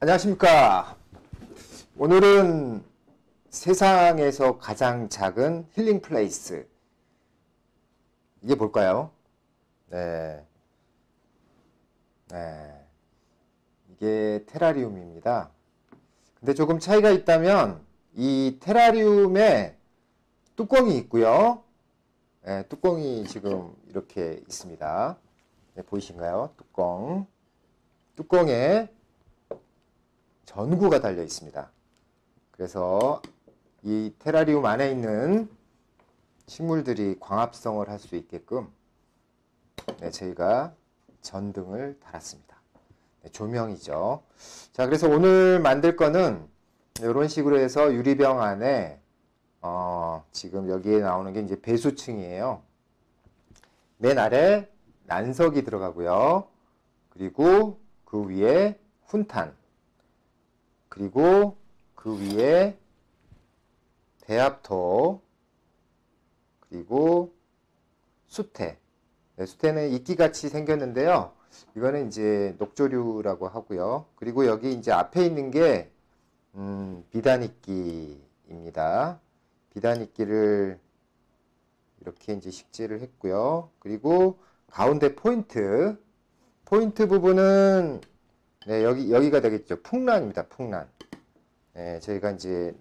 안녕하십니까. 오늘은 세상에서 가장 작은 힐링 플레이스. 이게 뭘까요? 네. 이게 테라리움입니다. 근데 조금 차이가 있다면 이 테라리움에 뚜껑이 있고요. 뚜껑이 지금 이렇게 있습니다. 보이신가요? 뚜껑에 전구가 달려 있습니다. 그래서 이 테라리움 안에 있는 식물들이 광합성을 할 수 있게끔 저희가 전등을 달았습니다. 조명이죠. 자, 그래서 오늘 만들 거는 이런 식으로 해서 유리병 안에 지금 여기에 나오는 게 이제 배수층이에요. 맨 아래 난석이 들어가고요. 그리고 그 위에 훈탄, 그리고 그 위에 배합토, 그리고 수태. 수태는 이끼같이 생겼는데요. 이거는 이제 녹조류라고 하고요. 그리고 여기 이제 앞에 있는 게 비단이끼입니다. 비단이끼를 이렇게 이제 식재를 했고요. 그리고 가운데 포인트 부분은 여기가 되겠죠. 풍란입니다. 풍란. 저희가 이제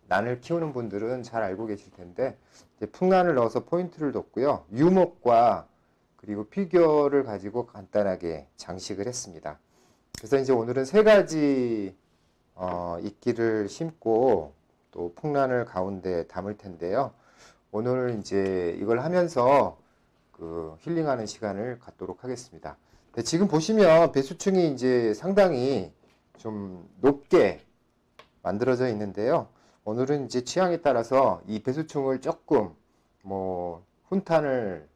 난을 키우는 분들은 잘 알고 계실 텐데, 이제 풍란을 넣어서 포인트를 뒀고요. 유목과 그리고 피규어를 가지고 간단하게 장식을 했습니다. 그래서 이제 오늘은 세 가지 이끼를 심고 또 풍란을 가운데 담을 텐데요. 오늘 이제 이걸 하면서 그 힐링하는 시간을 갖도록 하겠습니다. 지금 보시면 배수층이 이제 상당히 좀 높게 만들어져 있는데요. 오늘은 이제 취향에 따라서 이 배수층을 조금 훈탄을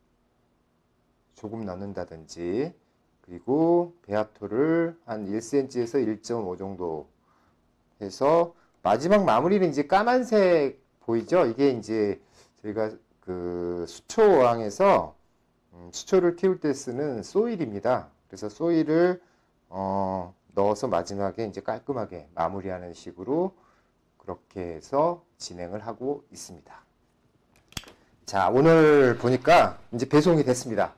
조금 넣는다든지, 그리고 배합토를 한 1cm에서 1.5 정도 해서 마지막 마무리는 이제 까만색 보이죠? 이게 이제 저희가 그 수초어항에서 수초를 키울 때 쓰는 소일입니다. 그래서 소일을 넣어서 마지막에 이제 깔끔하게 마무리하는 식으로 그렇게 해서 진행을 하고 있습니다. 자, 오늘 보니까 이제 배송이 됐습니다.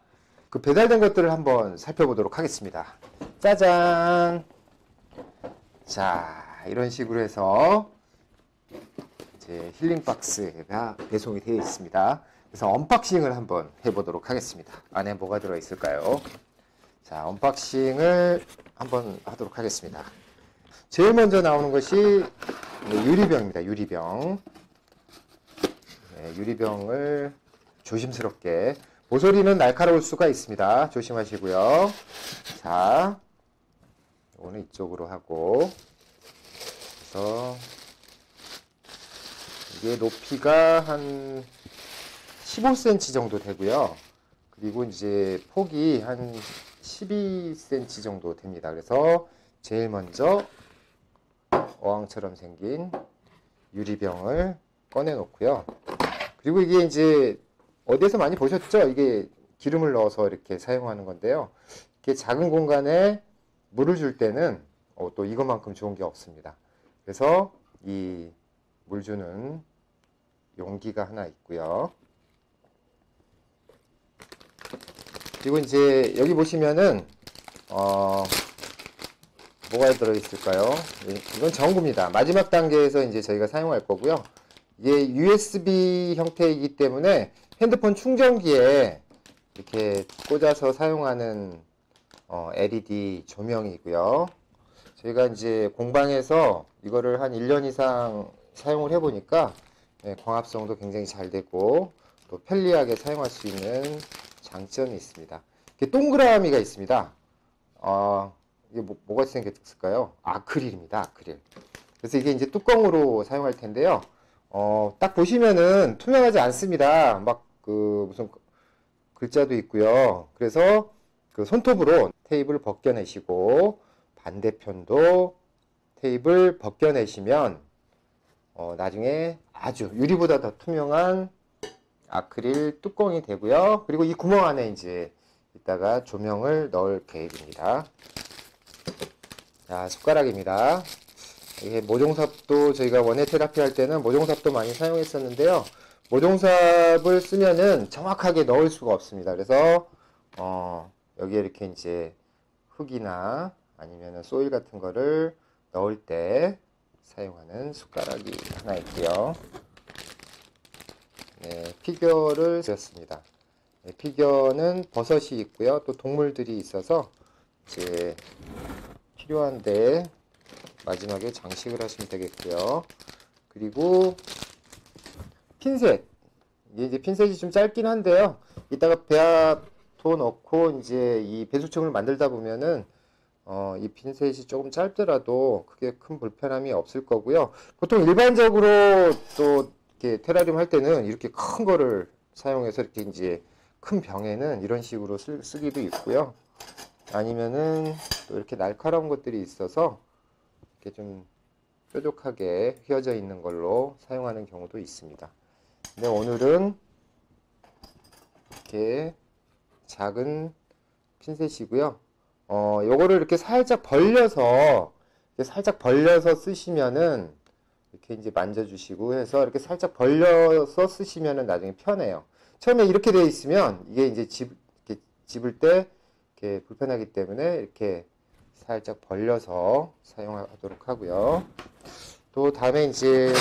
그 배달된 것들을 한번 살펴보도록 하겠습니다. 짜잔! 자, 이런 식으로 해서 이제 힐링 박스가 배송이 되어 있습니다. 그래서 언박싱을 한번 해보도록 하겠습니다. 안에 뭐가 들어있을까요? 자, 언박싱을 한번 하도록 하겠습니다. 제일 먼저 나오는 것이 유리병입니다. 유리병. 유리병을 조심스럽게, 모서리는 날카로울 수가 있습니다. 조심하시고요. 자, 이거는 이쪽으로 하고, 그래서 이게 높이가 한 15cm 정도 되고요. 그리고 이제 폭이 한 12cm 정도 됩니다. 그래서 제일 먼저 어항처럼 생긴 유리병을 꺼내 놓고요. 그리고 이게 이제 어디에서 많이 보셨죠? 이게 기름을 넣어서 이렇게 사용하는 건데요. 이렇게 작은 공간에 물을 줄 때는 또 이것만큼 좋은 게 없습니다. 그래서 이 물 주는 용기가 하나 있고요. 그리고 이제 여기 보시면은 뭐가 들어있을까요? 이건 전구입니다. 마지막 단계에서 이제 저희가 사용할 거고요. 이게 USB 형태이기 때문에 핸드폰 충전기에 이렇게 꽂아서 사용하는 LED 조명이고요. 저희가 이제 공방에서 이거를 한 1년 이상 사용을 해보니까 광합성도 굉장히 잘 되고 또 편리하게 사용할 수 있는 장점이 있습니다. 이게 동그라미가 있습니다. 이게 뭐가 생겼을까요? 아크릴입니다. 아크릴. 그래서 이게 이제 뚜껑으로 사용할 텐데요. 딱 보시면은 투명하지 않습니다. 무슨 글자도 있고요. 그래서 그 손톱으로 테이프를 벗겨내시고 반대편도 테이프를 벗겨내시면 나중에 아주 유리보다 더 투명한 아크릴 뚜껑이 되고요. 그리고 이 구멍 안에 이제 이따가 조명을 넣을 계획입니다. 자, 숟가락입니다. 이게 모종삽도 저희가 원예 테라피 할 때는 모종삽도 많이 사용했었는데요. 모종삽을 쓰면은 정확하게 넣을 수가 없습니다. 그래서 여기에 이렇게 이제 흙이나 아니면은 소일 같은 거를 넣을 때 사용하는 숟가락이 하나 있고요. 네, 피겨를 쓰였습니다. 네, 피겨는 버섯이 있고요. 또 동물들이 있어서 이제 필요한데 마지막에 장식을 하시면 되겠고요. 그리고 핀셋. 이게 핀셋이 좀 짧긴 한데요. 이따가 배합토 넣고 이제 이 배수층을 만들다 보면은 이 핀셋이 조금 짧더라도 크게 큰 불편함이 없을 거고요. 보통 일반적으로 또 이렇게 테라리움 할 때는 이렇게 큰 거를 사용해서 이렇게 이제 큰 병에는 이런 식으로 쓰기도 있고요. 아니면은 또 이렇게 날카로운 것들이 있어서 이렇게 좀 뾰족하게 휘어져 있는 걸로 사용하는 경우도 있습니다. 근데 오늘은 이렇게 작은 핀셋이고요. 요거를 이렇게 살짝 벌려서 쓰시면은 이렇게 이제 만져주시고 해서 이렇게 살짝 벌려서 쓰시면은 나중에 편해요. 처음에 이렇게 되어 있으면 이게 이제 이렇게 집을 때 이렇게 불편하기 때문에 이렇게 살짝 벌려서 사용하도록 하고요. 또 다음에 이제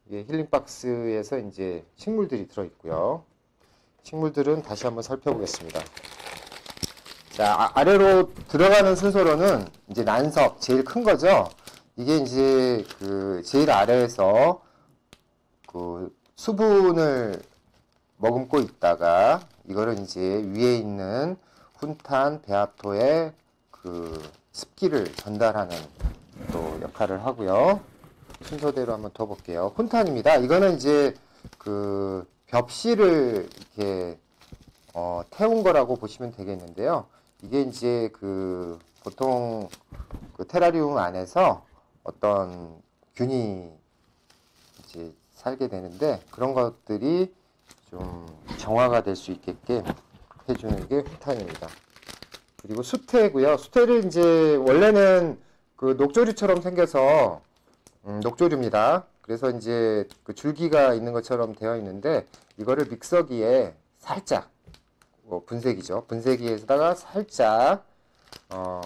힐링박스에서 이제 식물들이 들어있고요. 식물들은 다시 한번 살펴보겠습니다. 자, 아래로 들어가는 순서로는 이제 난석, 제일 큰 거죠. 이게 이제 그 제일 아래에서 그 수분을 머금고 있다가 이거를 이제 위에 있는 훈탄 배합토에 그 습기를 전달하는 또 역할을 하고요. 순서대로 한번 더 볼게요. 훈탄입니다. 이거는 이제 그 벽실을 이렇게 태운 거라고 보시면 되겠는데요. 이게 이제 그 보통 그 테라리움 안에서 어떤 균이 이제 살게 되는데 그런 것들이 좀 정화가 될 수 있게끔 해주는 게 훈탄입니다. 그리고 수태고요. 수태를 이제 원래는 그 녹조류처럼 생겨서 녹조류입니다. 그래서 이제 그 줄기가 있는 것처럼 되어 있는데 이거를 믹서기에 살짝 분쇄기죠. 분쇄기에다가 살짝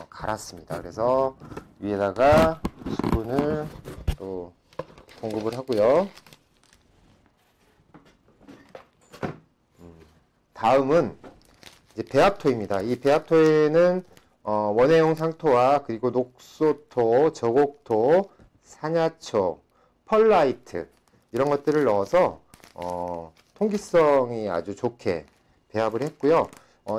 갈았습니다. 그래서 위에다가 수분을 또 공급을 하고요. 다음은 이제 배합토입니다. 이 배합토에는 원예용 상토와 그리고 녹소토, 저곡토, 산야초, 펄라이트 이런 것들을 넣어서 통기성이 아주 좋게 배합을 했고요.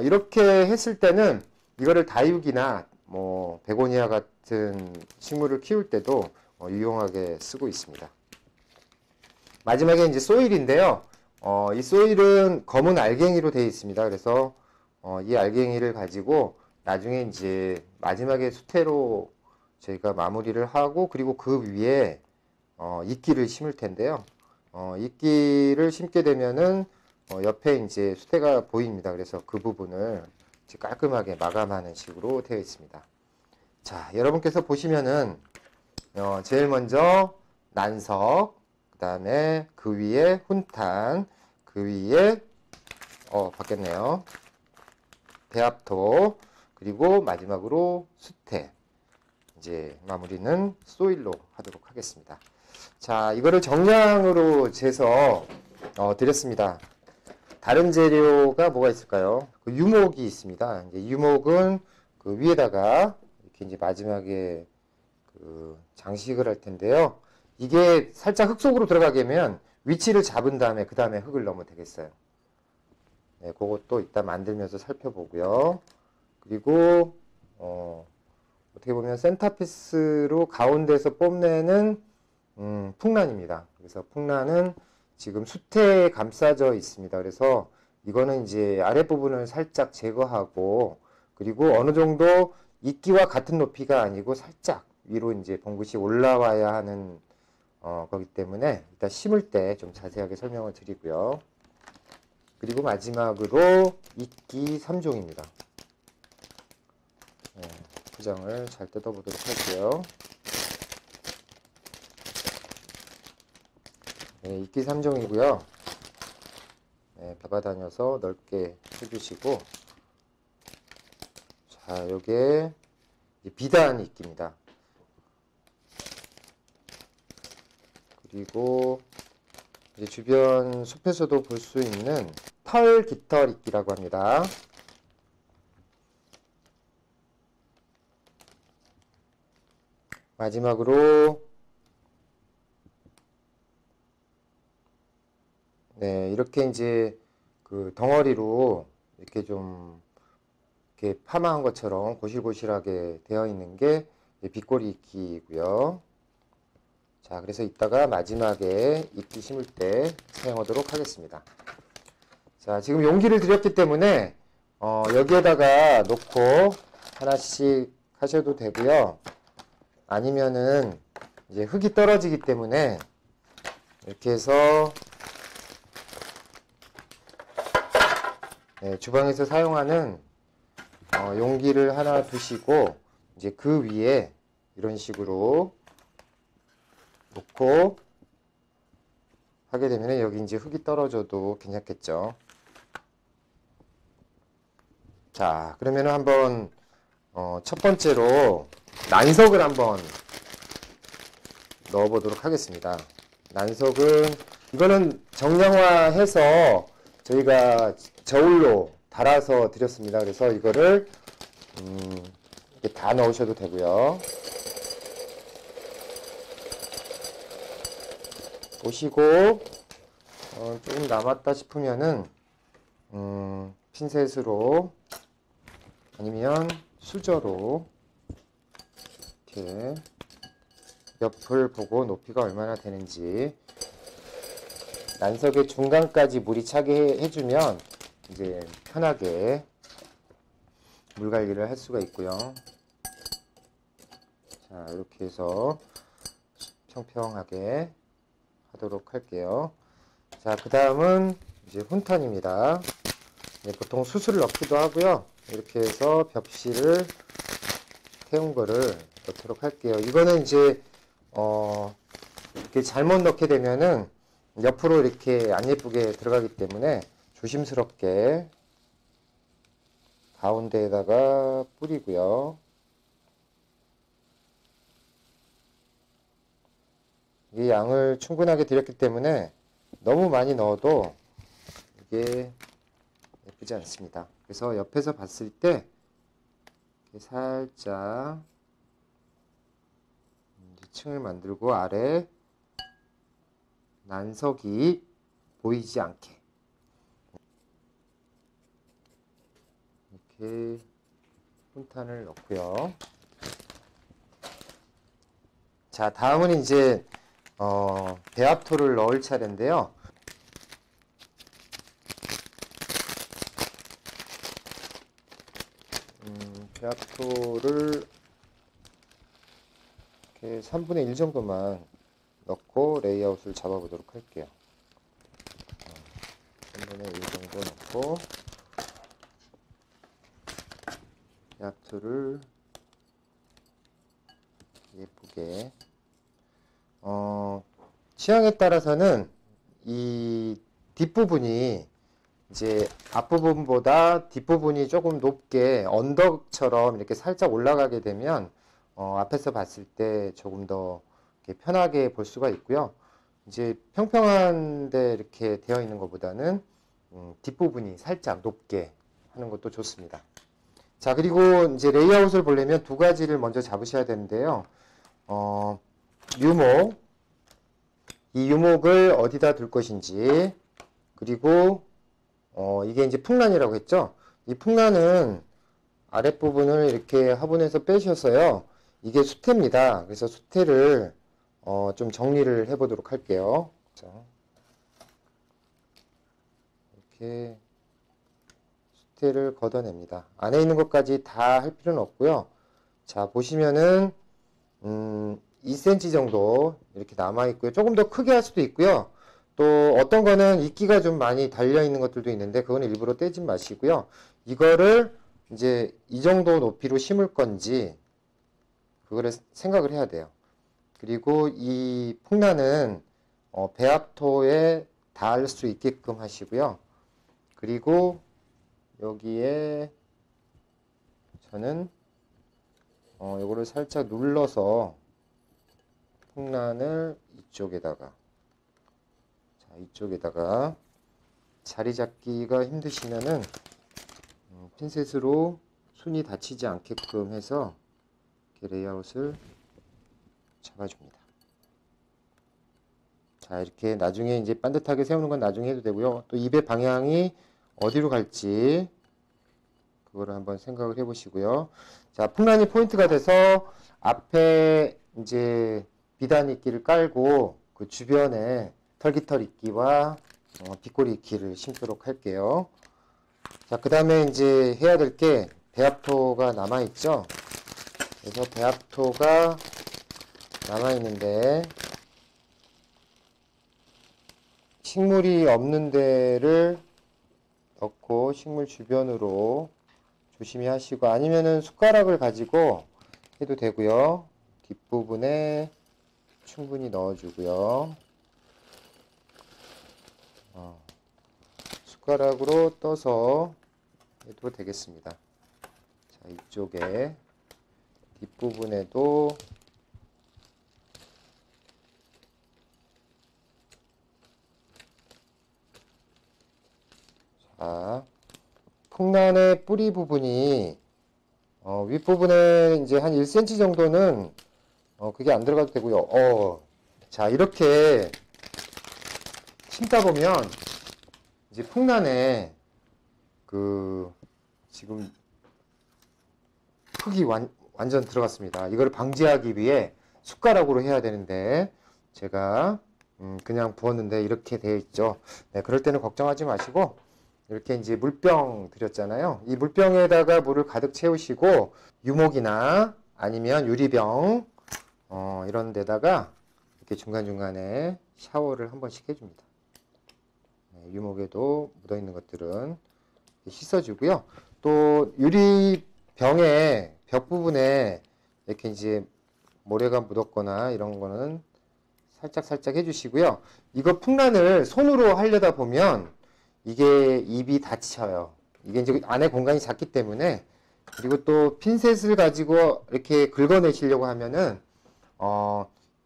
이렇게 했을 때는 이거를 다육이나 뭐 베고니아 같은 식물을 키울 때도 유용하게 쓰고 있습니다. 마지막에 이제 소일인데요. 이 소일은 검은 알갱이로 되어 있습니다. 그래서 이 알갱이를 가지고 나중에 이제 마지막에 수태로 저희가 마무리를 하고 그리고 그 위에 이끼를 심을 텐데요. 이끼를 심게 되면은 옆에 이제 수태가 보입니다. 그래서 그 부분을 이제 깔끔하게 마감하는 식으로 되어 있습니다. 자, 여러분께서 보시면은 제일 먼저 난석, 그 다음에 그 위에 훈탄, 그 위에 바뀌었네요. 배합토, 그리고 마지막으로 수태. 이제 마무리는 소일로 하도록 하겠습니다. 자, 이거를 정량으로 재서 드렸습니다. 다른 재료가 뭐가 있을까요? 그 유목이 있습니다. 이제 유목은 그 위에다가 이렇게 이제 마지막에 그 장식을 할 텐데요. 이게 살짝 흙 속으로 들어가게 하면 위치를 잡은 다음에 그 다음에 흙을 넣으면 되겠어요. 네, 그것도 이따 만들면서 살펴보고요. 그리고 어떻게 보면 센터피스로 가운데서 뽐내는 풍란입니다. 그래서 풍란은 지금 수태에 감싸져 있습니다. 그래서 이거는 이제 아랫부분을 살짝 제거하고 그리고 어느 정도 이끼와 같은 높이가 아니고 살짝 위로 이제 봉긋이 올라와야 하는 거기 때문에 이따 심을 때 좀 자세하게 설명을 드리고요. 그리고 마지막으로 이끼 3종입니다. 그 포장을 잘 뜯어보도록 할게요. 네, 이끼 3종이고요. 네, 잡아다녀서 넓게 해주시고, 자, 요게 비단 이끼입니다. 그리고 이제 주변 숲에서도 볼 수 있는 털 깃털 이끼라고 합니다. 마지막으로 네, 이렇게 이제 그 덩어리로 이렇게 좀 이렇게 파마한 것처럼 고실고실하게 되어 있는 게 빗꼬리 이끼이고요. 자, 그래서 이따가 마지막에 이끼 심을 때 사용하도록 하겠습니다. 자, 지금 용기를 드렸기 때문에 여기에다가 놓고 하나씩 하셔도 되고요. 아니면은 이제 흙이 떨어지기 때문에 이렇게 해서 네, 주방에서 사용하는 용기를 하나 두시고 이제 그 위에 이런 식으로 놓고 하게 되면 여기 이제 흙이 떨어져도 괜찮겠죠. 자, 그러면 한번 첫 번째로 난석을 한번 넣어 보도록 하겠습니다. 난석은 이거는 정량화해서 저희가 저울로 달아서 드렸습니다. 그래서 이거를 이렇게 다 넣으셔도 되고요. 보시고 조금 남았다 싶으면은 핀셋으로 아니면 수저로 이렇게 옆을 보고 높이가 얼마나 되는지 난석의 중간까지 물이 차게 해주면 이제 편하게 물 관리를 할 수가 있고요. 자, 이렇게 해서 평평하게 하도록 할게요. 자, 그 다음은 이제 훈탄입니다. 보통 수술을 넣기도 하고요. 이렇게 해서 벽실을 태운 거를 넣도록 할게요. 이거는 이제 이렇게 잘못 넣게 되면은 옆으로 이렇게 안 예쁘게 들어가기 때문에 조심스럽게 가운데에다가 뿌리고요. 이 양을 충분하게 드렸기 때문에 너무 많이 넣어도 이게 예쁘지 않습니다. 그래서 옆에서 봤을 때 이렇게 살짝 층을 만들고 아래 난석이 보이지 않게 이렇게 훈탄을 넣고요. 자, 다음은 이제 배합토를 넣을 차례인데요. 배합토를 이렇게 3분의 1 정도만 넣고 레이아웃을 잡아보도록 할게요. 3분의 1 정도 넣고 배합토를 예쁘게 취향에 따라서는 이 뒷부분이 이제 앞부분보다 뒷부분이 조금 높게 언덕처럼 이렇게 살짝 올라가게 되면 앞에서 봤을 때 조금 더 이렇게 편하게 볼 수가 있고요. 이제 평평한데 이렇게 되어 있는 것보다는 뒷부분이 살짝 높게 하는 것도 좋습니다. 자, 그리고 이제 레이아웃을 보려면 두 가지를 먼저 잡으셔야 되는데요. 유목, 이 유목을 어디다 둘 것인지, 그리고 이게 이제 풍란이라고 했죠. 이 풍란은 아랫부분을 이렇게 화분에서 빼셔서요. 이게 수태입니다. 그래서 수태를 좀 정리를 해 보도록 할게요. 자, 이렇게 수태를 걷어냅니다. 안에 있는 것까지 다 할 필요는 없고요. 자, 보시면은 2cm 정도 이렇게 남아 있고요. 조금 더 크게 할 수도 있고요. 또 어떤 거는 이끼가 좀 많이 달려 있는 것들도 있는데 그거는 일부러 떼지 마시고요. 이거를 이제 이 정도 높이로 심을 건지 그거를 생각을 해야 돼요. 그리고 이 풍란은 배합토에 닿을 수 있게끔 하시고요. 그리고 여기에 저는 요거를 살짝 눌러서 풍란을 이쪽에다가 자리 잡기가 힘드시면은 핀셋으로 손이 다치지 않게끔 해서 이렇게 레이아웃을 잡아줍니다. 자, 이렇게 나중에 이제 반듯하게 세우는 건 나중에 해도 되고요. 또 입의 방향이 어디로 갈지 그거를 한번 생각을 해 보시고요. 자, 풍란이 포인트가 돼서 앞에 이제 비단 이끼를 깔고 그 주변에 털깃털 이끼와 빗꼬리 이끼를 심도록 할게요. 자, 그 다음에 이제 해야 될 게 배합토가 남아있죠. 그래서 배합토가 남아있는데 식물이 없는 데를 넣고 식물 주변으로 조심히 하시고, 아니면은 숟가락을 가지고 해도 되고요. 뒷부분에 충분히 넣어주고요. 숟가락으로 떠서 해도 되겠습니다. 자, 이쪽에 뒷부분에도 자, 풍란의 뿌리 부분이 윗부분에 이제 한 1cm 정도는 그게 안 들어가도 되고요. 자, 이렇게 심다 보면 이제 풍란에 그 지금 흙이 완전 들어갔습니다. 이걸 방지하기 위해 숟가락으로 해야 되는데 제가 그냥 부었는데 이렇게 되어 있죠. 네, 그럴 때는 걱정하지 마시고 이렇게 이제 물병 드렸잖아요. 이 물병에다가 물을 가득 채우시고 유목이나 아니면 유리병 이런 데다가 이렇게 중간중간에 샤워를 한 번씩 해줍니다. 네, 유목에도 묻어있는 것들은 씻어주고요. 또 유리병의 벽 부분에 이렇게 이제 모래가 묻었거나 이런 거는 살짝 해주시고요. 이거 풍란을 손으로 하려다 보면 이게 입이 다쳐요. 이게 이제 안에 공간이 작기 때문에. 그리고 또 핀셋을 가지고 이렇게 긁어내시려고 하면은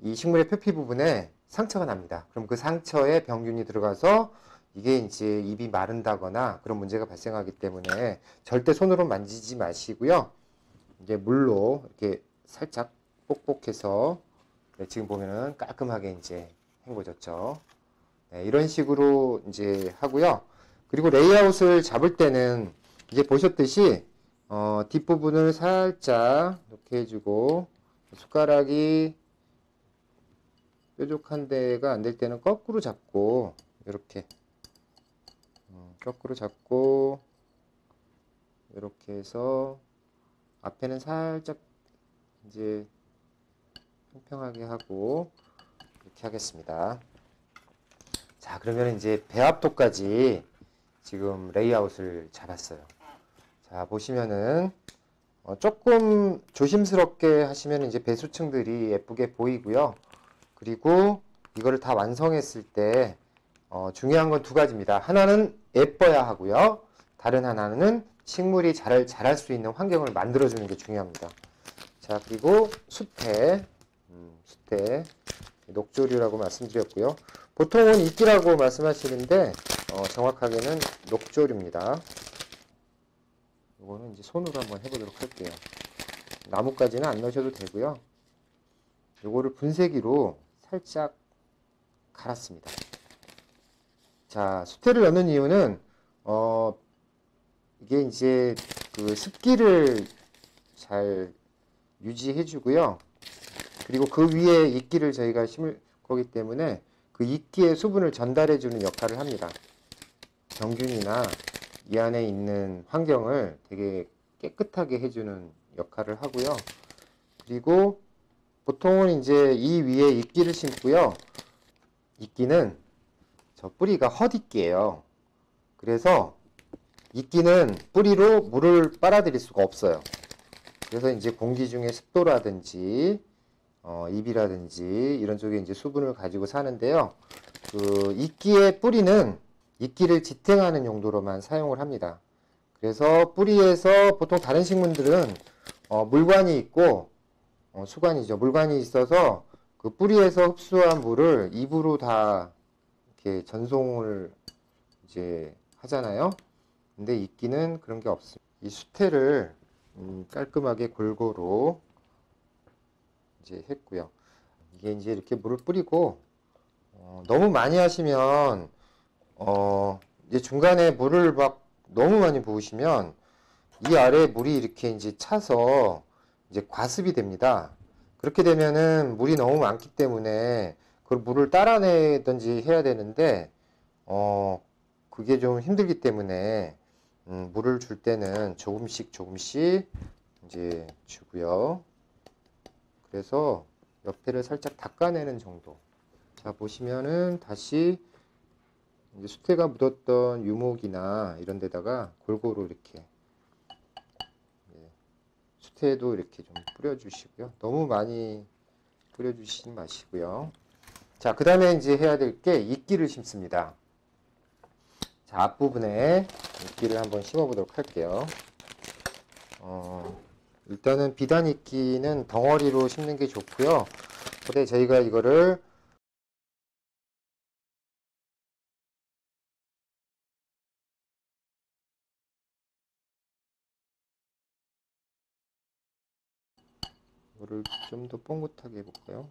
이 식물의 표피 부분에 상처가 납니다. 그럼 그 상처에 병균이 들어가서 이게 이제 입이 마른다거나 그런 문제가 발생하기 때문에 절대 손으로 만지지 마시고요. 이제 물로 이렇게 살짝 뽁뽁해서 지금 보면은 깔끔하게 이제 헹궈졌죠. 네, 이런 식으로 이제 하고요. 그리고 레이아웃을 잡을 때는 이제 보셨듯이 뒷부분을 살짝 이렇게 해주고 숟가락이 뾰족한 데가 안 될 때는 거꾸로 잡고 이렇게 거꾸로 잡고 이렇게 해서 앞에는 살짝 이제 평평하게 하고 이렇게 하겠습니다. 자, 그러면 이제 배합도까지 지금 레이아웃을 잡았어요. 자, 보시면은 조금 조심스럽게 하시면 이제 배수층들이 예쁘게 보이고요. 그리고 이거를 다 완성했을 때 중요한 건 두 가지입니다. 하나는 예뻐야 하고요. 다른 하나는 식물이 자랄 수 있는 환경을 만들어주는 게 중요합니다. 자, 그리고 수태 녹조류라고 말씀드렸고요. 보통은 이끼라고 말씀하시는데 정확하게는 녹조류입니다. 이거는 이제 손으로 한번 해보도록 할게요. 나뭇가지는 안 넣으셔도 되고요. 이거를 분쇄기로 살짝 갈았습니다. 자, 수태를 넣는 이유는 이게 이제 그 습기를 잘 유지해 주고요. 그리고 그 위에 이끼를 저희가 심을 거기 때문에 그 이끼의 수분을 전달해 주는 역할을 합니다. 병균이나 이 안에 있는 환경을 되게 깨끗하게 해주는 역할을 하고요. 그리고 보통은 이제 이 위에 이끼를 심고요. 이끼는 저 뿌리가 헛이끼예요. 그래서 이끼는 뿌리로 물을 빨아들일 수가 없어요. 그래서 이제 공기 중에 습도라든지 잎이라든지 이런 쪽에 이제 수분을 가지고 사는데요. 그 이끼의 뿌리는 이끼를 지탱하는 용도로만 사용을 합니다. 그래서 뿌리에서 보통 다른 식물들은 물관이 있고 수관이죠. 물관이 있어서 그 뿌리에서 흡수한 물을 입으로 다 이렇게 전송을 이제 하잖아요. 근데 이끼는 그런 게 없습니다. 이 수태를 깔끔하게 골고루 이제 했고요. 이게 이제 이렇게 물을 뿌리고 너무 많이 하시면 이제 중간에 물을 막 너무 많이 부으시면 이 아래에 물이 이렇게 이제 차서 이제 과습이 됩니다. 그렇게 되면은 물이 너무 많기 때문에 그 물을 따라내든지 해야 되는데 그게 좀 힘들기 때문에 물을 줄 때는 조금씩 이제 주고요. 그래서 옆에를 살짝 닦아내는 정도. 자, 보시면은 다시 이제 수태가 묻었던 유목이나 이런 데다가 골고루 이렇게 수태에도 이렇게 좀 뿌려주시고요. 너무 많이 뿌려주시지 마시고요. 자, 그 다음에 이제 해야 될 게 이끼를 심습니다. 자, 앞부분에 이끼를 한번 심어보도록 할게요. 일단은 비단 이끼는 덩어리로 심는 게 좋고요. 근데 저희가 이거를 좀 더 뽕긋하게 해볼까요?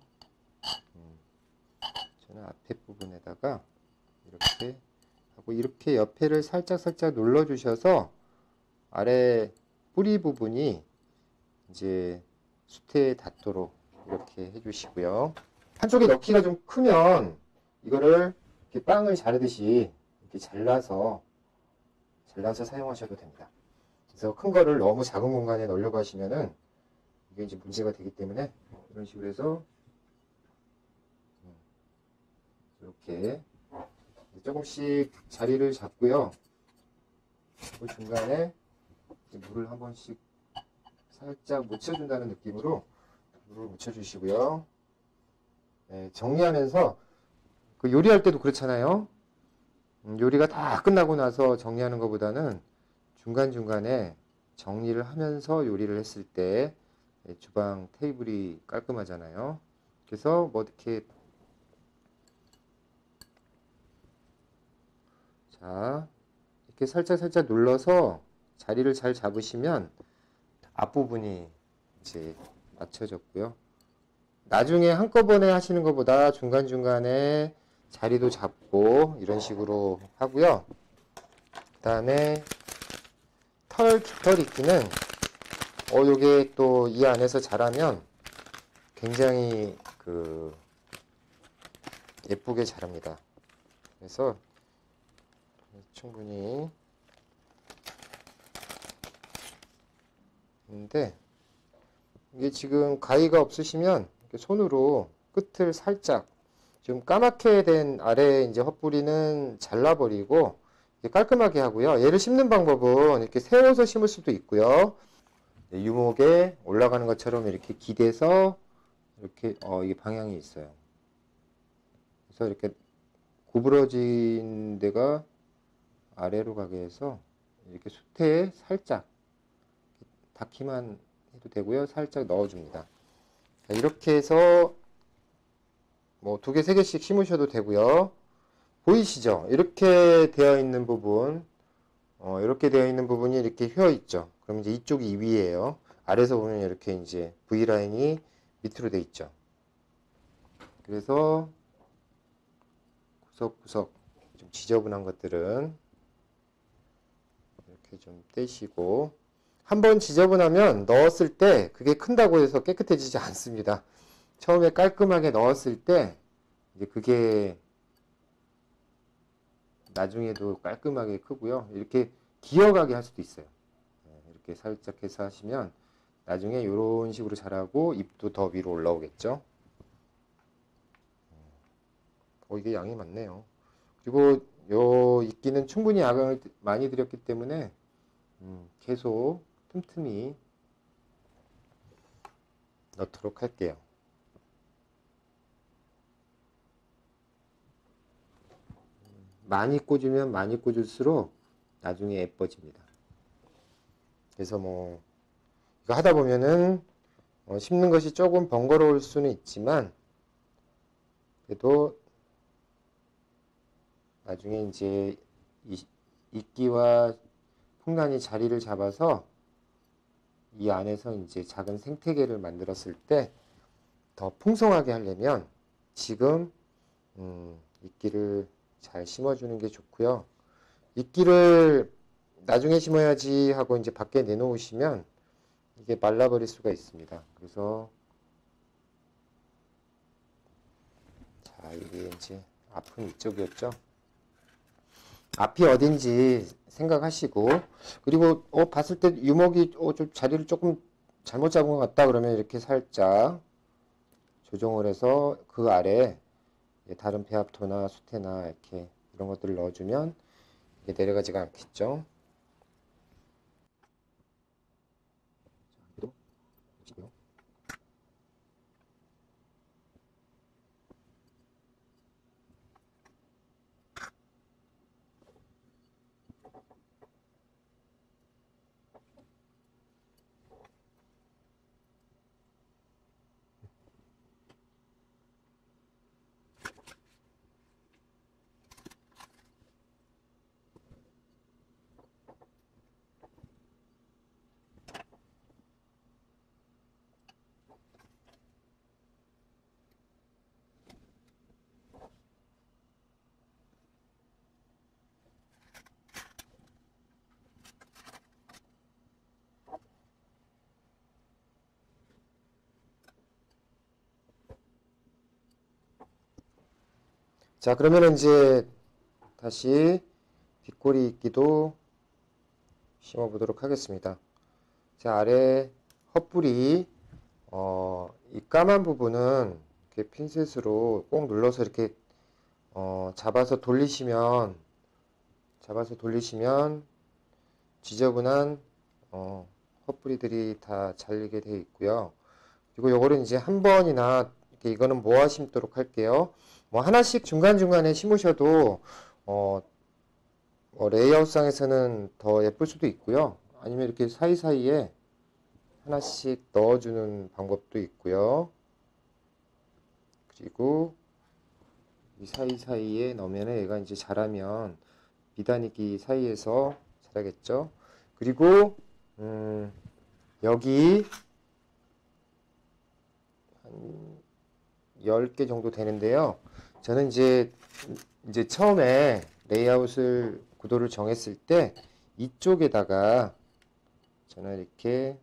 저는 앞에 부분에다가 이렇게 하고 이렇게 옆에를 살짝 눌러 주셔서 아래 뿌리 부분이 이제 수태에 닿도록 이렇게 해주시고요. 한쪽에 넣기가 좀 크면 이거를 이렇게 빵을 자르듯이 이렇게 잘라서 사용하셔도 됩니다. 그래서 큰 거를 너무 작은 공간에 넣으려고 하시면은 이게 이제 문제가 되기 때문에 이런 식으로 해서 이렇게 조금씩 자리를 잡고요. 그 중간에 물을 한 번씩 살짝 묻혀준다는 느낌으로 물을 묻혀주시고요. 네, 정리하면서 그 요리할 때도 그렇잖아요. 요리가 다 끝나고 나서 정리하는 것보다는 중간중간에 정리를 하면서 요리를 했을 때 주방 테이블이 깔끔하잖아요. 그래서 뭐 이렇게 자 이렇게 살짝 눌러서 자리를 잘 잡으시면 앞부분이 이제 맞춰졌고요. 나중에 한꺼번에 하시는 것보다 중간중간에 자리도 잡고 이런 식으로 하고요. 그 다음에 깃털 있기는 요게 또 이 안에서 자라면 굉장히 예쁘게 자랍니다. 그래서 충분히 있는데 이게 지금 가위가 없으시면 이렇게 손으로 끝을 살짝 좀 까맣게 된 아래 이제 헛뿌리는 잘라버리고 깔끔하게 하고요. 얘를 심는 방법은 이렇게 세워서 심을 수도 있고요. 유목에 올라가는 것처럼 이렇게 기대서 이렇게 이게 방향이 있어요. 그래서 이렇게 구부러진 데가 아래로 가게 해서 이렇게 수태에 살짝 닿기만 해도 되고요. 살짝 넣어줍니다. 자, 이렇게 해서 뭐 2개, 3개씩 심으셔도 되고요. 보이시죠? 이렇게 되어 있는 부분, 이렇게 되어 있는 부분이 이렇게 휘어 있죠. 그럼 이제 이쪽이 위에요. 아래에서 보면 이렇게 이제 V라인이 밑으로 돼 있죠. 그래서 구석구석 좀 지저분한 것들은 이렇게 좀 떼시고, 한번 지저분하면 넣었을 때 그게 큰다고 해서 깨끗해지지 않습니다. 처음에 깔끔하게 넣었을 때 이제 그게 나중에도 깔끔하게 크고요. 이렇게 기어가게 할 수도 있어요. 이렇게 살짝 해서 하시면 나중에 이런 식으로 자라고 잎도 더 위로 올라오겠죠. 이게 양이 많네요. 그리고 요 이끼는 충분히 약을 많이 드렸기 때문에 계속 틈틈이 넣도록 할게요. 많이 꽂으면 많이 꽂을수록 나중에 예뻐집니다. 그래서 뭐 이거 하다 보면은 심는 것이 조금 번거로울 수는 있지만 그래도 나중에 이제 이끼와 풍란이 자리를 잡아서 이 안에서 이제 작은 생태계를 만들었을 때 더 풍성하게 하려면 지금 이끼를 잘 심어주는 게 좋고요. 이끼를 나중에 심어야지 하고 이제 밖에 내놓으시면 이게 말라버릴 수가 있습니다. 그래서 자, 이게 이제 앞은 이쪽이었죠. 앞이 어딘지 생각하시고, 그리고 봤을 때 유목이 좀 자리를 조금 잘못 잡은 것 같다 그러면 이렇게 살짝 조정을 해서 그 아래 다른 배합토나 수태나 이렇게 이런 것들을 넣어주면 이게 내려가지가 않겠죠. 자, 그러면 이제 다시 빗꼬리 이끼도 심어 보도록 하겠습니다. 자, 아래 헛불이 이 까만 부분은 이렇게 핀셋으로 꼭 눌러서 이렇게 잡아서 돌리시면 지저분한 헛뿌리들이 다 잘리게 되어 있고요. 그리고 요거를 이제 한 번이나 이렇게 이거는 모아 심도록 할게요. 뭐 하나씩 중간중간에 심으셔도 레이아웃상에서는 더 예쁠 수도 있고요. 아니면 이렇게 사이사이에 하나씩 넣어주는 방법도 있고요. 그리고 이 사이사이에 넣으면 얘가 이제 자라면 비단이기 사이에서 자라겠죠. 그리고 여기 한 10개 정도 되는데요. 저는 이제 처음에 레이아웃을 구도를 정했을 때 이쪽에다가 저는 이렇게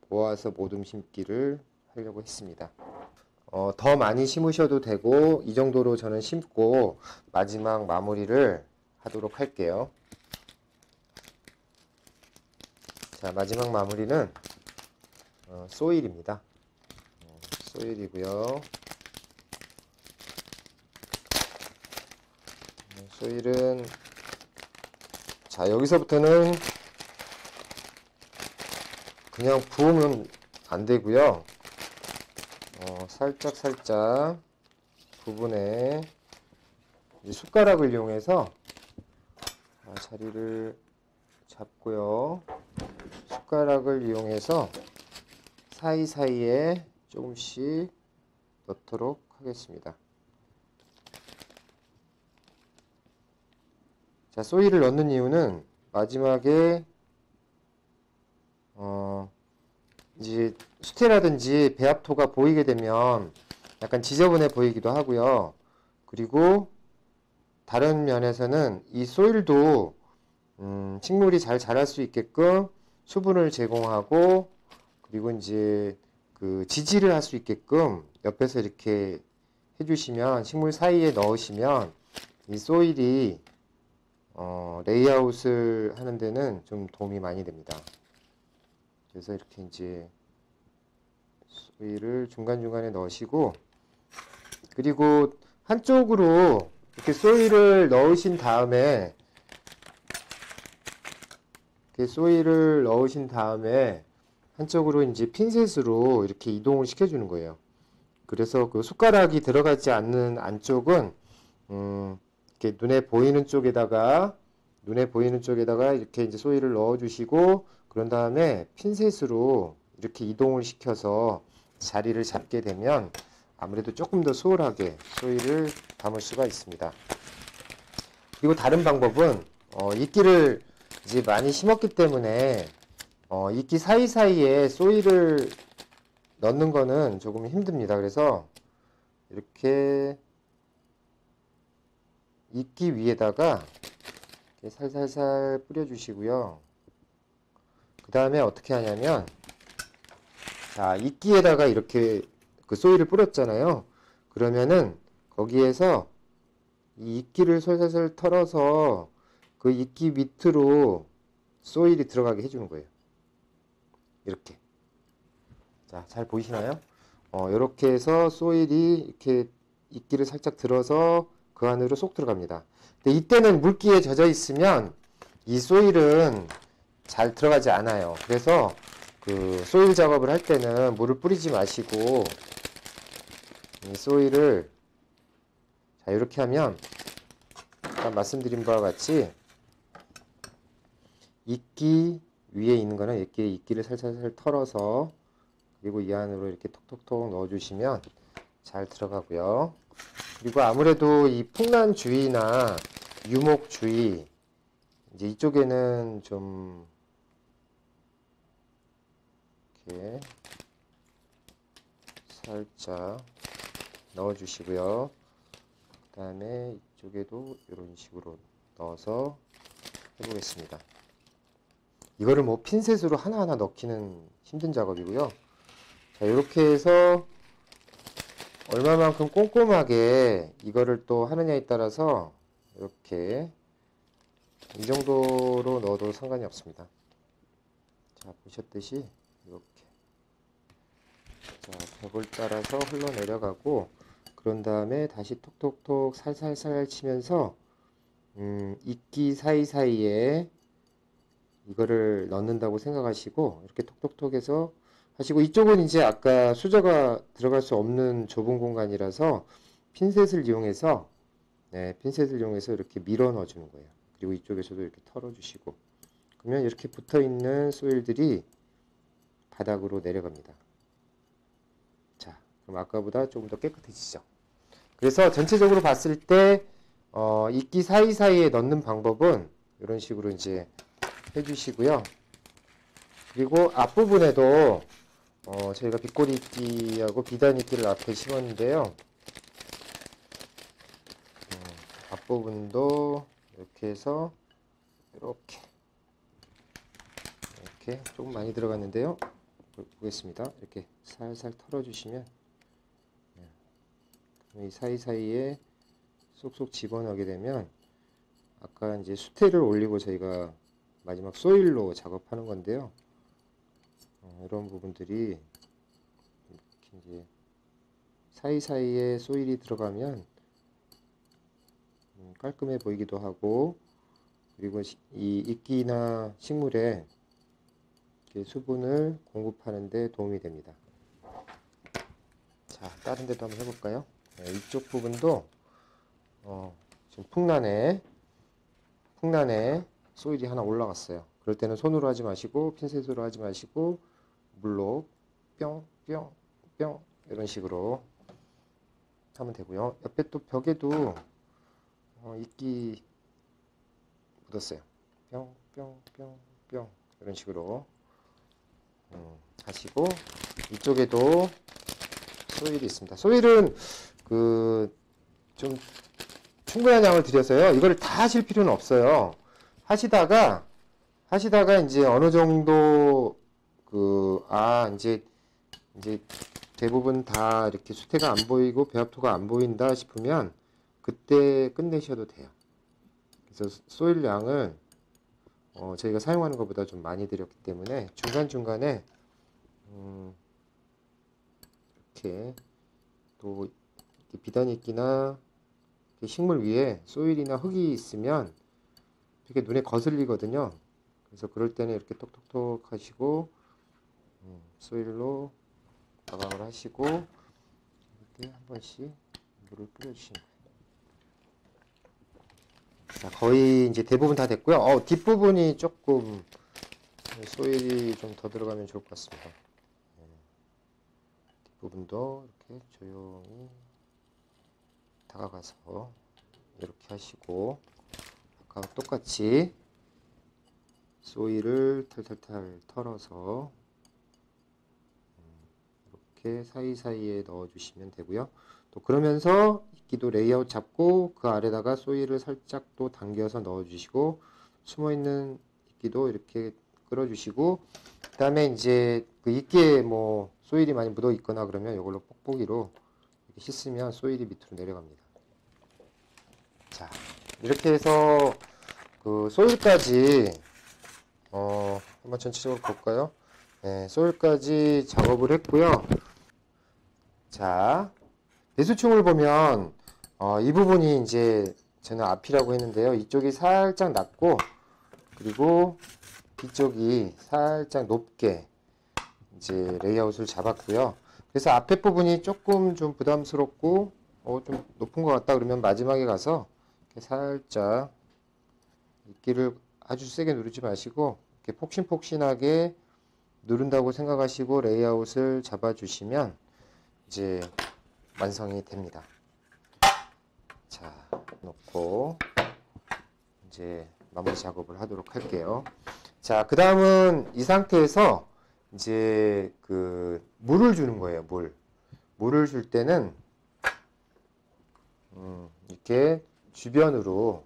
모아서 모둠 심기를 하려고 했습니다. 더 많이 심으셔도 되고 이 정도로 저는 심고 마지막 마무리를 하도록 할게요. 자, 마지막 마무리는 소일입니다. 소일이고요. 소일은 자, 여기서부터는 그냥 부으면 안 되고요. 살짝 부분에 숟가락을 이용해서 자리를 잡고요. 숟가락을 이용해서 사이사이에 조금씩 넣도록 하겠습니다. 자, 소일을 넣는 이유는 마지막에 이제 수태라든지 배합토가 보이게 되면 약간 지저분해 보이기도 하고요. 그리고 다른 면에서는 이 소일도 식물이 잘 자랄 수 있게끔 수분을 제공하고 그리고 이제 그 지지를 할 수 있게끔 옆에서 이렇게 해주시면 식물 사이에 넣으시면 이 소일이 레이아웃을 하는 데는 좀 도움이 많이 됩니다. 그래서 이렇게 이제 소일을 중간중간에 넣으시고 그리고 한쪽으로 이렇게 소일을 넣으신 다음에 한쪽으로 이제 핀셋으로 이렇게 이동을 시켜주는 거예요. 그래서 그 숟가락이 들어가지 않는 안쪽은 이렇게 눈에 보이는 쪽에다가 이렇게 이제 소일을 넣어주시고 그런 다음에 핀셋으로 이렇게 이동을 시켜서 자리를 잡게 되면 아무래도 조금 더 수월하게 소일을 담을 수가 있습니다. 그리고 다른 방법은 이끼를 이제 많이 심었기 때문에 이끼 사이사이에 소일을 넣는 거는 조금 힘듭니다. 그래서 이렇게 이끼 위에다가 이렇게 살살살 뿌려주시고요. 그 다음에 어떻게 하냐면, 자, 이끼에다가 이렇게 그 소일을 뿌렸잖아요. 그러면은 거기에서 이 이끼를 솔솔솔 털어서 그 이끼 밑으로 소일이 들어가게 해주는 거예요. 이렇게. 자, 잘 보이시나요? 이렇게 해서 소일이 이렇게 이끼를 살짝 들어서 그 안으로 쏙 들어갑니다. 근데 이때는 물기에 젖어 있으면 이 소일은 잘 들어가지 않아요. 그래서 그 소일 작업을 할 때는 물을 뿌리지 마시고 이 소일을 자 이렇게 하면 아까 말씀드린 바와 같이 이끼 위에 있는 거는 이렇게 이끼를 살살살 털어서 그리고 이 안으로 이렇게 톡톡톡 넣어주시면 잘 들어가고요. 그리고 아무래도 이 풍란주의나 유목주의 이제 이쪽에는 좀 이렇게 살짝 넣어주시고요. 그 다음에 이쪽에도 이런 식으로 넣어서 해보겠습니다. 이거를 뭐 핀셋으로 하나하나 넣기는 힘든 작업이고요. 자, 이렇게 해서 얼마만큼 꼼꼼하게 이거를 또 하느냐에 따라서 이렇게 이 정도로 넣어도 상관이 없습니다. 자, 보셨듯이 이렇게 자, 벽을 따라서 흘러내려가고 그런 다음에 다시 톡톡톡 살살살 치면서 이끼 사이사이에 이거를 넣는다고 생각하시고 이렇게 톡톡톡 해서 하시고 이쪽은 이제 아까 수저가 들어갈 수 없는 좁은 공간이라서 핀셋을 이용해서 핀셋을 이용해서 이렇게 밀어 넣어 주는 거예요. 그리고 이쪽에서도 이렇게 털어 주시고 그러면 이렇게 붙어 있는 소일들이 바닥으로 내려갑니다. 자, 그럼 아까보다 조금 더 깨끗해지죠. 그래서 전체적으로 봤을 때 이끼 사이사이에 넣는 방법은 이런 식으로 이제 해주시고요. 그리고 앞부분에도 저희가 빗꼬리 이끼하고 비단 이끼를 앞에 심었는데요. 앞부분도 이렇게 해서 이렇게 조금 많이 들어갔는데요. 보겠습니다. 이렇게 살살 털어주시면 이 사이사이에 쏙쏙 집어넣게 되면 아까 이제 수태를 올리고 저희가 마지막 소일로 작업하는 건데요. 이런 부분들이 이렇게 이제 사이사이에 소일이 들어가면 깔끔해 보이기도 하고 그리고 이 이끼나 식물에 수분을 공급하는 데 도움이 됩니다. 자, 다른 데도 한번 해볼까요? 이쪽 부분도 지금 풍란에 소일이 하나 올라갔어요. 그럴 때는 손으로 하지 마시고 핀셋으로 하지 마시고 물로 뿅 이런 식으로 하면 되고요. 옆에 또 벽에도 이끼 묻었어요. 뿅 이런 식으로 하시고 이쪽에도 소일이 있습니다. 소일은 좀 충분한 양을 들여서요. 이거를 다 하실 필요는 없어요. 하시다가 이제 어느 정도 이제 대부분 다 이렇게 수태가 안 보이고 배합토가 안 보인다 싶으면 그때 끝내셔도 돼요. 그래서 소일 양을 저희가 사용하는 것보다 좀 많이 들였기 때문에 중간중간에 이렇게 또 비단이끼나 식물 위에 소일이나 흙이 있으면 되게 눈에 거슬리거든요. 그래서 그럴 때는 이렇게 톡톡톡 하시고 소일로 마감을 하시고 이렇게 한 번씩 물을 뿌려주시면 돼요. 자, 거의 이제 대부분 다 됐고요. 뒷부분이 조금 소일이 좀 더 들어가면 좋을 것 같습니다. 뒷부분도 이렇게 조용히 다가가서 이렇게 하시고 아까 똑같이 소일을 탈탈탈 털어서 이렇게 사이사이에 넣어주시면 되고요. 또 그러면서 이끼도 레이아웃 잡고 그 아래다가 소일을 살짝 또 당겨서 넣어주시고 숨어있는 이끼도 이렇게 끌어주시고 그 다음에 이제 그 이끼에 뭐 소일이 많이 묻어 있거나 그러면 이걸로 뽁뽁이로 이렇게 씻으면 소일이 밑으로 내려갑니다. 자, 이렇게 해서 그 소일까지 한번 전체적으로 볼까요? 네, 소일까지 작업을 했고요. 자, 배수충을 보면 이 부분이 이제 저는 앞이라고 했는데요. 이쪽이 살짝 낮고 그리고 뒤쪽이 살짝 높게 이제 레이아웃을 잡았고요. 그래서 앞에 부분이 조금 좀 부담스럽고 좀 높은 것 같다 그러면 마지막에 가서 이렇게 살짝 이끼를 아주 세게 누르지 마시고 이렇게 폭신폭신하게 누른다고 생각하시고 레이아웃을 잡아주시면 이제 완성이 됩니다. 자, 놓고 이제 마무리 작업을 하도록 할게요. 자, 그 다음은 이 상태에서 이제 그 물을 주는 거예요. 물을 줄 때는 이렇게 주변으로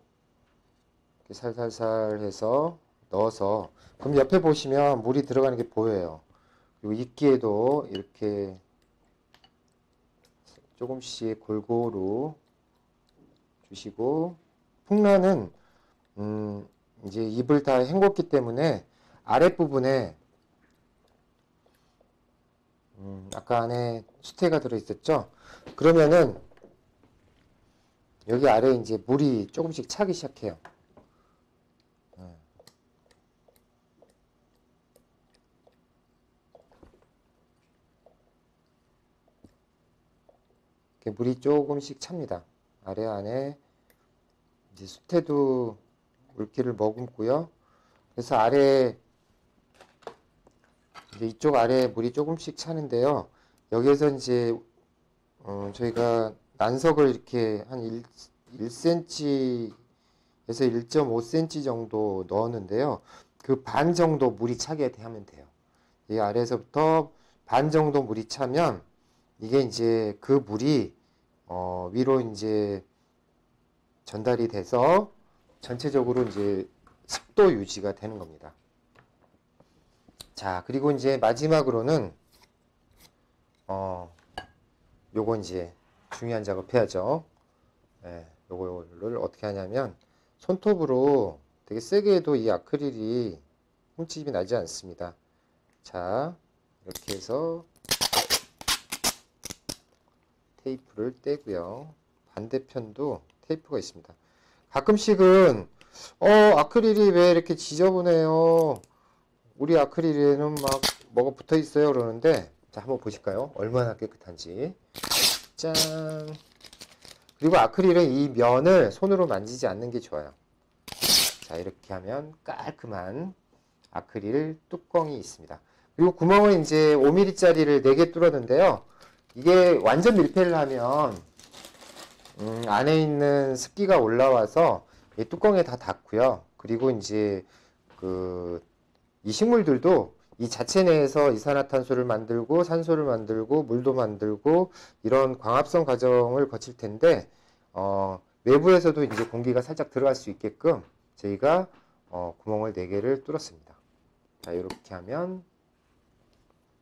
이렇게 살살살 해서 넣어서 그럼 옆에 보시면 물이 들어가는 게 보여요. 그리고 이끼에도 이렇게 조금씩 골고루 주시고 풍란은 이제 잎을 다 헹궜기 때문에 아랫부분에 아까 안에 수태가 들어 있었죠. 그러면은 여기 아래 이제 물이 조금씩 차기 시작해요. 이렇게 물이 조금씩 찹니다. 아래 안에 이제 수태도 물기를 머금고요. 그래서 아래 이제 이쪽 아래 물이 조금씩 차는데요. 여기에서 이제 저희가 난석을 이렇게 한 1cm에서 1.5cm 정도 넣었는데요. 그 반 정도 물이 차게 하면 돼요. 이 아래에서부터 반 정도 물이 차면 이게 이제 그 물이 위로 이제 전달이 돼서 전체적으로 이제 습도 유지가 되는 겁니다. 자, 그리고 이제 마지막으로는 요거 이제 중요한 작업 해야죠. 네, 요거를 어떻게 하냐면 손톱으로 되게 세게 해도 이 아크릴이 흠집이 나지 않습니다. 자, 이렇게 해서 테이프를 떼고요. 반대편도 테이프가 있습니다. 가끔씩은 아크릴이 왜 이렇게 지저분해요? 우리 아크릴에는 막 뭐가 붙어 있어요 그러는데 자, 한번 보실까요? 얼마나 깨끗한지. 짠. 그리고 아크릴은 이 면을 손으로 만지지 않는 게 좋아요. 자, 이렇게 하면 깔끔한 아크릴 뚜껑이 있습니다. 그리고 구멍은 이제 5mm짜리를 4개 뚫었는데요. 이게 완전 밀폐를 하면 안에 있는 습기가 올라와서 이 뚜껑에 다 닿고요. 그리고 이제 이 식물들도 이 자체 내에서 이산화탄소를 만들고 산소를 만들고 물도 만들고 이런 광합성 과정을 거칠 텐데 외부에서도 이제 공기가 살짝 들어갈 수 있게끔 저희가 구멍을 4개를 뚫었습니다. 자, 이렇게 하면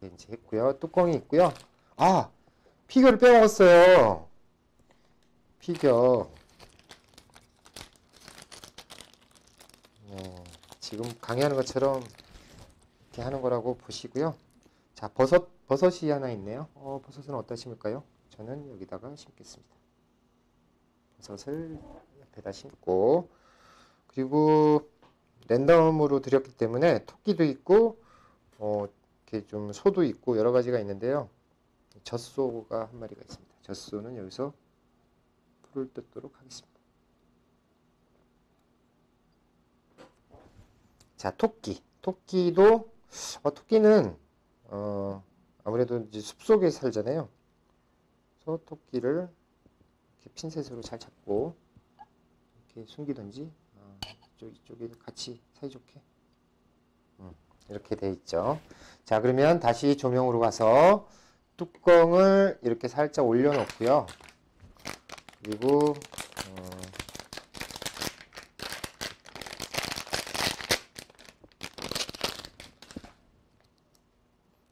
이제 했고요. 뚜껑이 있고요. 아, 피겨를 빼먹었어요. 피겨. 지금 강의하는 것처럼 이렇게 하는 거라고 보시고요. 자, 버섯이 하나 있네요. 버섯은 어디다 심을까요? 저는 여기다가 심겠습니다. 버섯을 옆에다 심고 그리고 랜덤으로 드렸기 때문에 토끼도 있고 이렇게 좀 소도 있고 여러 가지가 있는데요. 젖소가 한 마리가 있습니다. 젖소는 여기서 불을 뜯도록 하겠습니다. 자, 토끼. 토끼도 토끼는 아무래도 이제 숲속에 살잖아요. 그래서 토끼를 이렇게 핀셋으로 잘 잡고 이렇게 숨기든지 이쪽에 같이 사이좋게 이렇게 돼 있죠. 자, 그러면 다시 조명으로 가서 뚜껑을 이렇게 살짝 올려놓고요. 그리고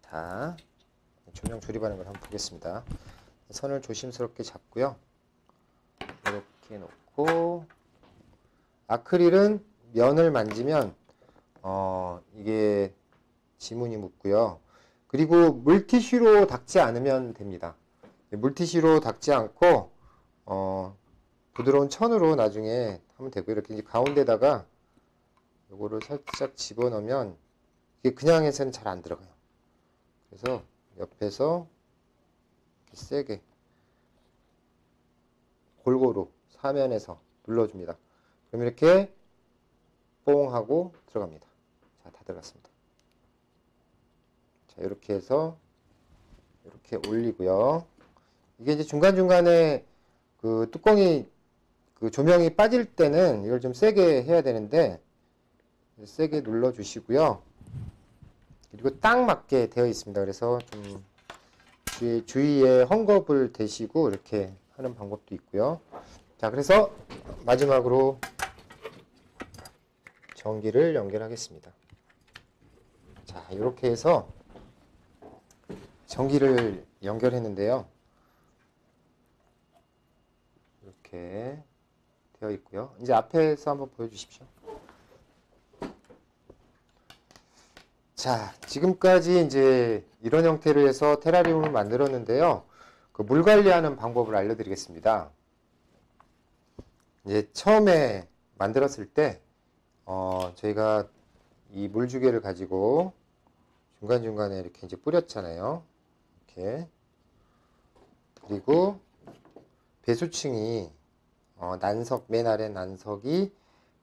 자, 조명 조립하는 걸 한번 보겠습니다. 선을 조심스럽게 잡고요. 이렇게 놓고 아크릴은 면을 만지면 이게 지문이 묻고요. 그리고 물티슈로 닦지 않으면 됩니다. 물티슈로 닦지 않고 부드러운 천으로 나중에 하면 되고요. 이렇게 이제 가운데다가 요거를 살짝 집어넣으면 이게 그냥 해서는 잘 안 들어가요. 그래서 옆에서 이렇게 세게 골고루 사면에서 눌러줍니다. 그럼 이렇게 뽕 하고 들어갑니다. 자, 다 들어갔습니다. 자, 이렇게 해서 이렇게 올리고요. 이게 이제 중간중간에 그 뚜껑이 그 조명이 빠질 때는 이걸 좀 세게 해야 되는데 세게 눌러 주시고요. 그리고 딱 맞게 되어 있습니다. 그래서 좀 주위에 헝겊을 대시고 이렇게 하는 방법도 있고요. 자, 그래서 마지막으로 전기를 연결하겠습니다. 자, 이렇게 해서 전기를 연결했는데요. 이렇게 되어 있고요. 이제 앞에서 한번 보여주십시오. 자, 지금까지 이제 이런 형태로 해서 테라리움을 만들었는데요. 그 물 관리하는 방법을 알려드리겠습니다. 이제 처음에 만들었을 때, 저희가 이 물주개를 가지고 중간중간에 이렇게 이제 뿌렸잖아요. 이렇게. 그리고 배수층이, 난석, 맨 아래 난석이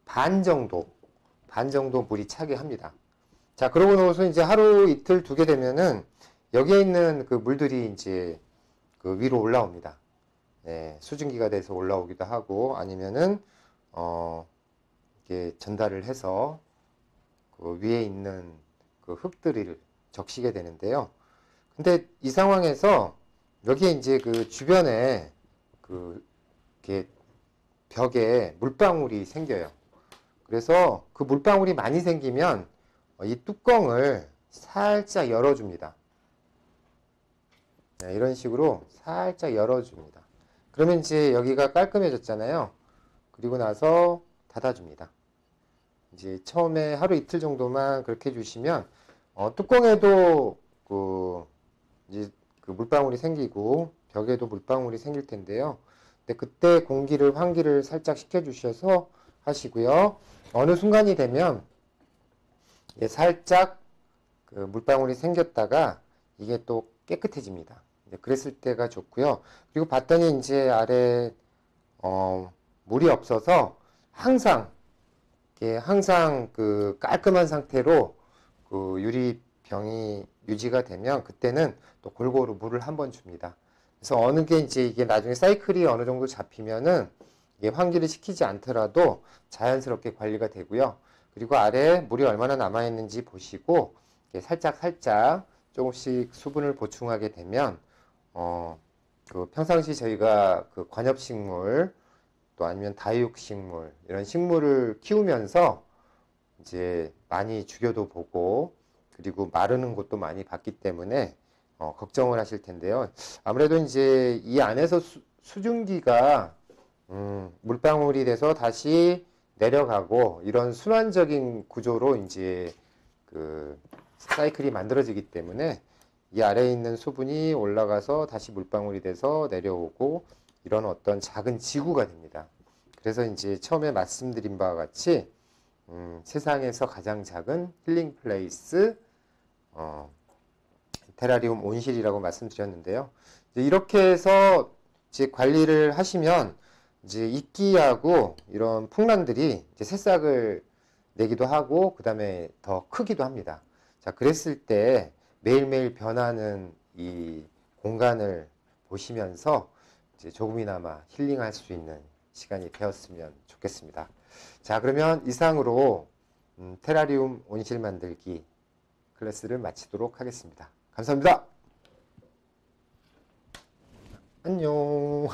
반 정도 물이 차게 합니다. 자, 그러고 나서 이제 하루 이틀 두게 되면은 여기에 있는 그 물들이 이제 그 위로 올라옵니다. 예, 수증기가 돼서 올라오기도 하고 아니면은 이렇게 전달을 해서 그 위에 있는 그 흙들을 적시게 되는데요. 근데 이 상황에서 여기에 이제 그 주변에 그 이렇게 벽에 물방울이 생겨요. 그래서 그 물방울이 많이 생기면 이 뚜껑을 살짝 열어줍니다. 네, 이런 식으로 살짝 열어줍니다. 그러면 이제 여기가 깔끔해졌잖아요. 그리고 나서 닫아줍니다. 이제 처음에 하루 이틀 정도만 그렇게 해주시면 뚜껑에도 이제 그 물방울이 생기고 벽에도 물방울이 생길 텐데요. 근데 그때 공기를 환기를 살짝 시켜주셔서 하시고요. 어느 순간이 되면 살짝 그 물방울이 생겼다가 이게 또 깨끗해집니다. 그랬을 때가 좋고요. 그리고 봤더니 이제 아래 물이 없어서 항상 그 깔끔한 상태로 그 유리병이 유지가 되면 그때는 또 골고루 물을 한번 줍니다. 그래서 어느 게 이제 이게 나중에 사이클이 어느 정도 잡히면은 이게 환기를 시키지 않더라도 자연스럽게 관리가 되고요. 그리고 아래에 물이 얼마나 남아있는지 보시고 살짝 조금씩 수분을 보충하게 되면 그 평상시 저희가 그 관엽식물 또 아니면 다육식물 이런 식물을 키우면서 이제 많이 죽여도 보고 그리고 마르는 것도 많이 봤기 때문에 걱정을 하실 텐데요. 아무래도 이제 이 안에서 수증기가 물방울이 돼서 다시 내려가고 이런 순환적인 구조로 이제 그 사이클이 만들어지기 때문에 이 아래에 있는 수분이 올라가서 다시 물방울이 돼서 내려오고 이런 어떤 작은 지구가 됩니다. 그래서 이제 처음에 말씀드린 바와 같이 세상에서 가장 작은 힐링 플레이스 테라리움 온실이라고 말씀드렸는데요. 이제 이렇게 해서 이제 관리를 하시면 이제 이끼하고 이런 풍란들이 이제 새싹을 내기도 하고 그 다음에 더 크기도 합니다. 자, 그랬을 때 매일매일 변하는 이 공간을 보시면서 이제 조금이나마 힐링할 수 있는 시간이 되었으면 좋겠습니다. 자, 그러면 이상으로 테라리움 온실 만들기 클래스를 마치도록 하겠습니다. 감사합니다. 안녕.